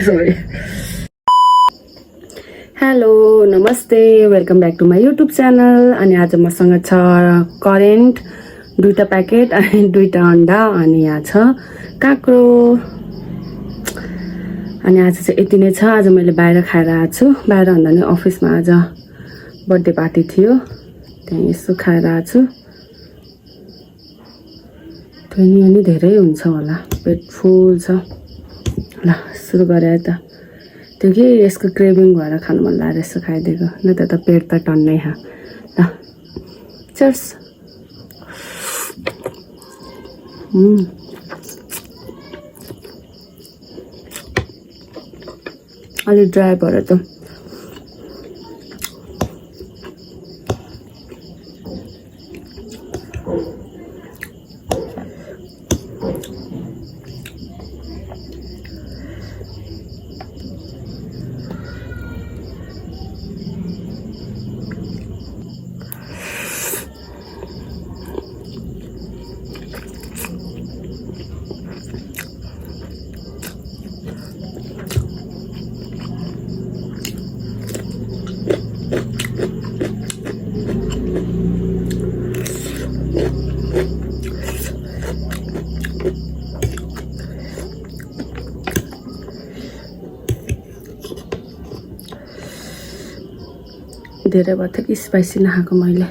Sorry. Hello नमस्ते welcome back to my YouTube channel. अनि आज मसँग छ करेन्ट 2टा प्याकेट अनि 2टा अन्डा अनि यहाँ छ काँक्रो। अनि आज चाहिँ यति नै छ। आज मैले बाहिर खाएर आएको छु। बाहिर भन्दा नि अफिसमा आज बर्थडे पार्टी थियो, त्यहाँ यसो खाएर आएको छु। त्यो नि धेरै हुन्छ होला, पेट फुल छ। ल सुरु गरे त। त्यो कि यसको क्रेभिङ भएर खानु मन लागेर यसो खाइदिएको, न त पेट त टन्नै ल चर्स। अलि ड्राई भएर त धेरै भयो कि स्पाइसी नखाएको मैले।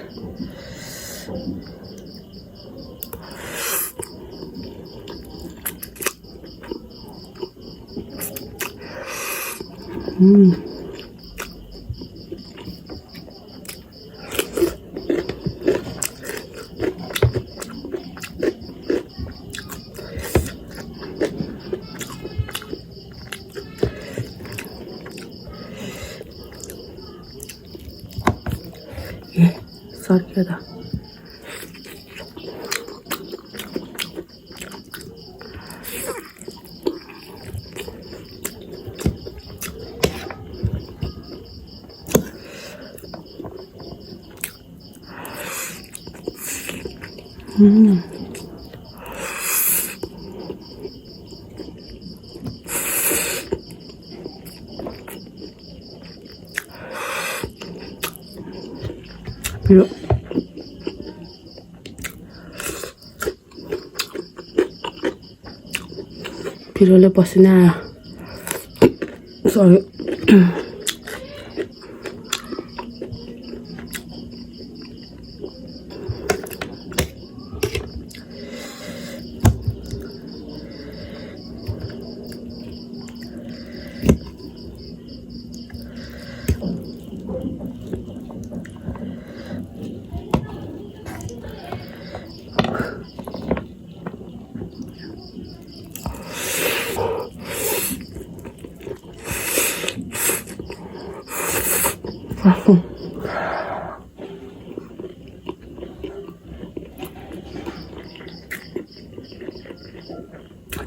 सर्क्यो त। पिरो पिरोले पसिना आयो। सरी।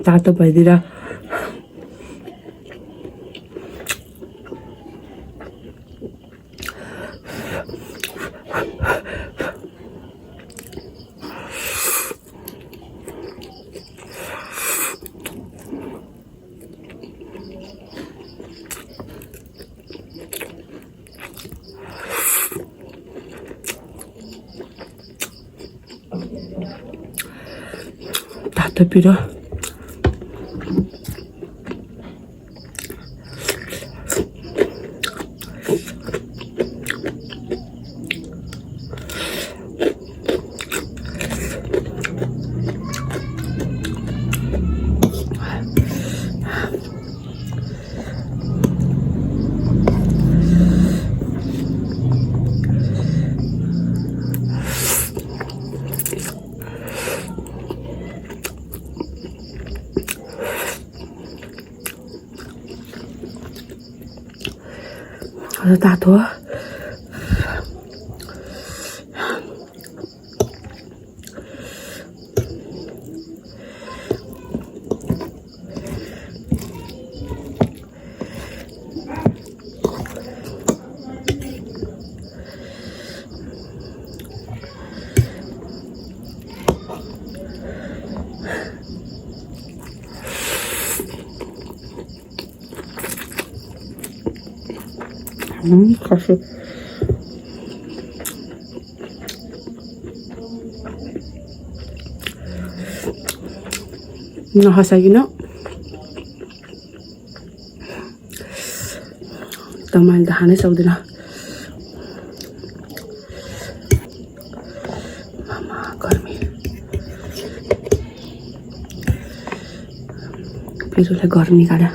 तातो भइदिएर तातो पिरो तातो खसी नहसाइकिन त मैले त खानै सक्दिनँ। मामा गर्मी पिरोले गर्मी काट्यो।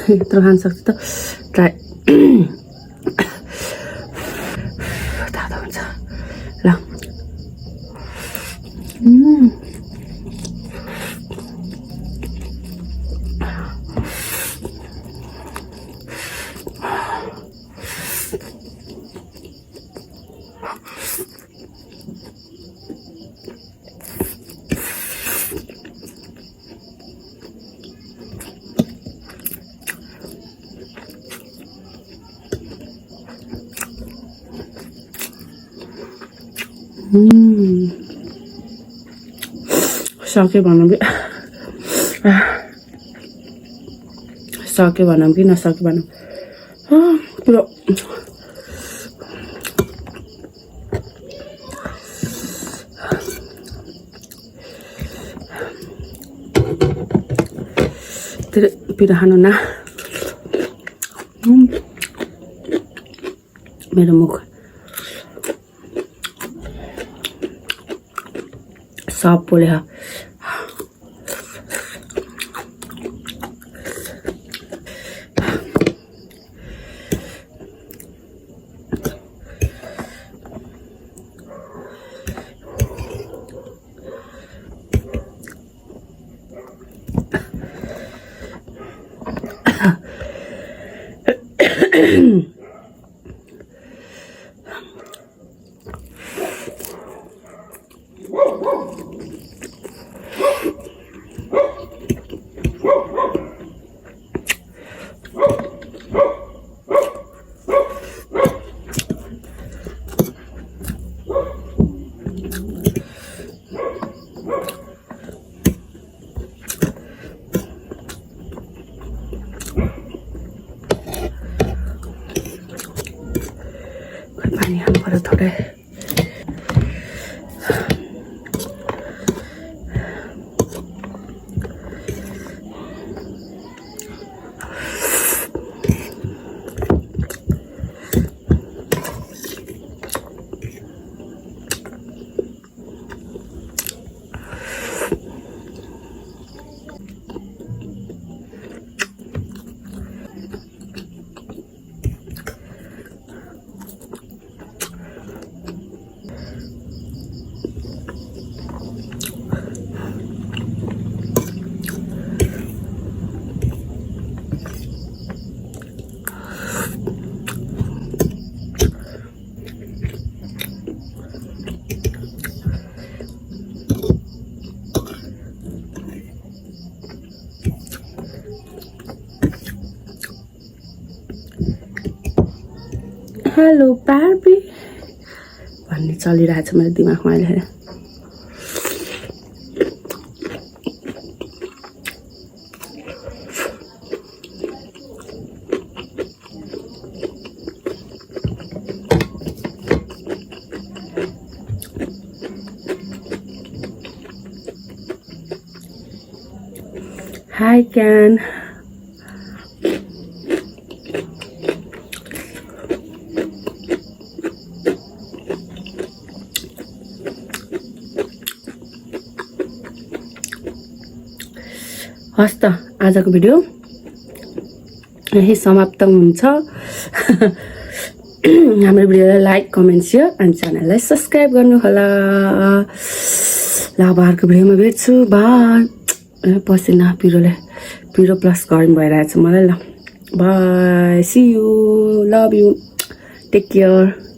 यत्रो खान सक्छु त ट्राई तातो हुन्छ ल। सक्यो भनौँ कि सक्यो भनौँ कि नसक्यो भनौँ पुरो पिरो खानु न मेरो मुख सब पोल्यो। पानी खानु पर्यो थोरै। हेलो बार्बी भन्ने चलिरहेछ मेरो दिमागमा अहिले। हाई क्यान हस् त आजको भिडियो यही समाप्त हुन्छ हाम्रो भिडियोलाई लाइक कमेन्ट सेयर अनि च्यानललाई सब्स्क्राइब गर्नुहोला ल अब अर्को भिडियोमा भेट्छु बाई पसिना पिरो प्लस गरम भइरहेछ मलाई ल bye see you love you take care